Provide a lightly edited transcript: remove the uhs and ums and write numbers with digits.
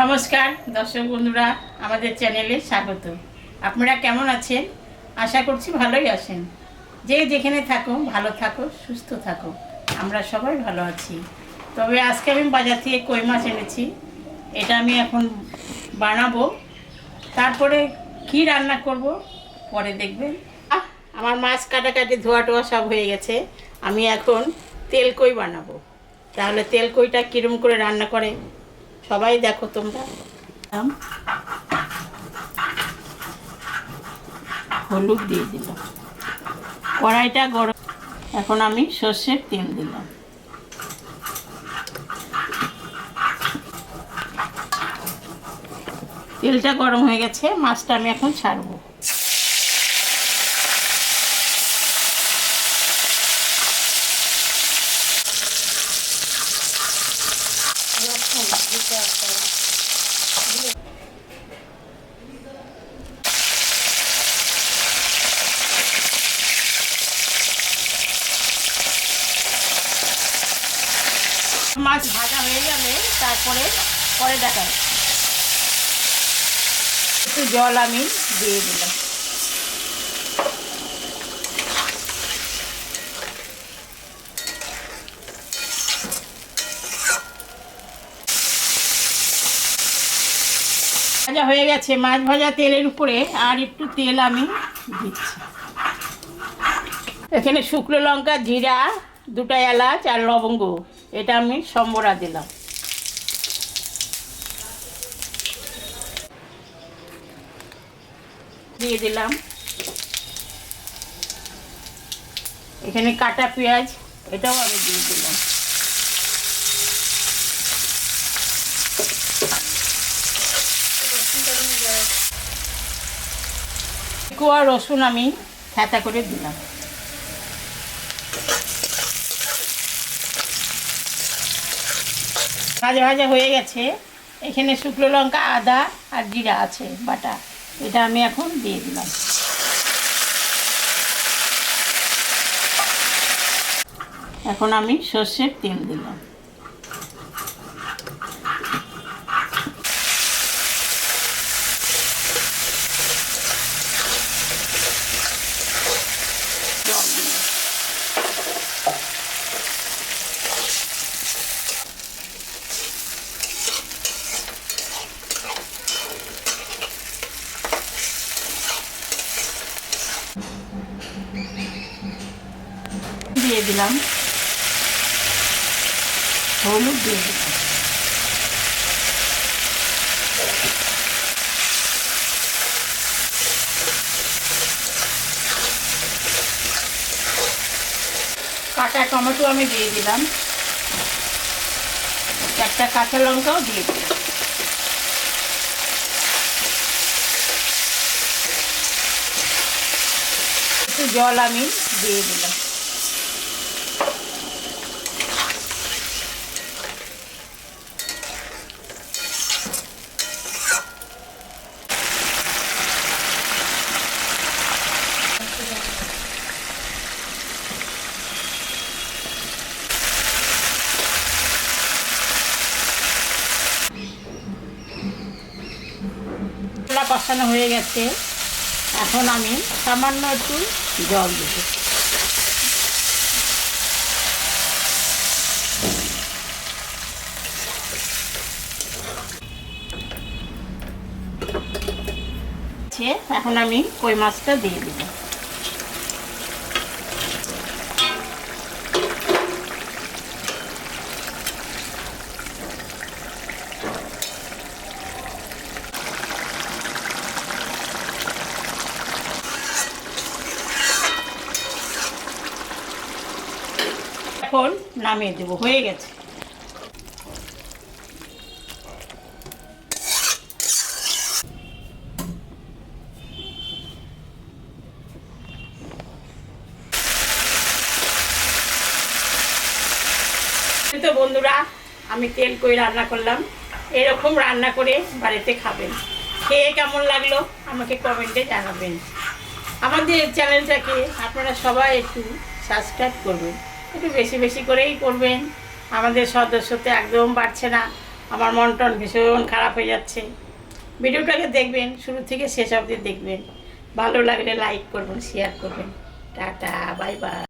নমস্কার দর্শক বন্ধুরা, আমাদের চ্যানেলে স্বাগত। আপনারা কেমন আছেন? আশা করছি ভালোই আছেন। যে যেখানে থাকো ভালো থাকো, সুস্থ থাকো। আমরা সবাই ভালো আছি। তবে আজকে আমি বাজার থেকে কই মাছ এনেছি। এটা আমি এখন বানাবো। তারপরে কি রান্না করব পরে দেখবেন। আমার মাছ কাটাকাটি ধোয়া টোয়া সব হয়ে গেছে। আমি এখন তেল কই বানাবো। তাহলে তেল কইটা কীরকম করে রান্না করে সবাই দেখো তোমরা। হলুদ দিয়ে দিলাম, কড়াইটা গরম। এখন আমি সর্ষের তেল দিলাম। তেলটা গরম হয়ে গেছে, মাছটা আমি এখন ছাড়বো। মাছ ভাজা হয়ে গেলে তারপরে পরে দেখা একটু জল আমি দিয়ে দিলাম। ভাজা হয়ে গেছে, মাছ ভাজা তেলের উপরে আর একটু তেল আমি দিচ্ছি। এখানে শুকনো লঙ্কা, জিরা, দুটো এলাচ আর লবঙ্গ, এটা আমি সম্বরা দিলাম। দিয়ে দিলাম এখানে কাটা পেঁয়াজ, এটাও আমি দিয়ে দিলাম। কুয়া রসুন আমি থেঁতা করে দিলাম। ভাজা ভাজা হয়ে গেছে। এখানে শুকনো লঙ্কা, আদা আর জিরা আছে বাটা, এটা আমি এখন দিয়ে দিলাম। এখন আমি সর্ষের তেল দিলাম। দিয়ে দিলাম হলুদ, দিয়ে দিলাম কাঁচা টমেটো আমি দিয়ে দিলাম, একটা কাঁচা লঙ্কাও দিয়ে দিলাম। একটু জল আমি দিয়ে দিলাম। মশলা কষানো হয়ে গেছে, এখন আমি সামান্য একটু জল দেব। এখন আমি কই মাছটা দিয়ে দেব। এখন নামিয়ে দেব, হয়ে গেছে। তো বন্ধুরা, আমি তেল কই রান্না করলাম। এরকম রান্না করে বাড়িতে খাবেন। খেয়ে কেমন লাগলো আমাকে কমেন্টে জানাবেন। আমাদের চ্যানেলটাকে আপনারা সবাই একটু সাবস্ক্রাইব করবেন, একটু বেশি বেশি করেই করবেন। আমাদের সদস্য তো একদম বাড়ছে না, আমার মন টন ভীষণ খারাপ হয়ে যাচ্ছে। ভিডিওটাকে দেখবেন, শুরু থেকে শেষ অবধি দেখবেন। ভালো লাগলে লাইক করবেন, শেয়ার করবেন। Tata, bye bye.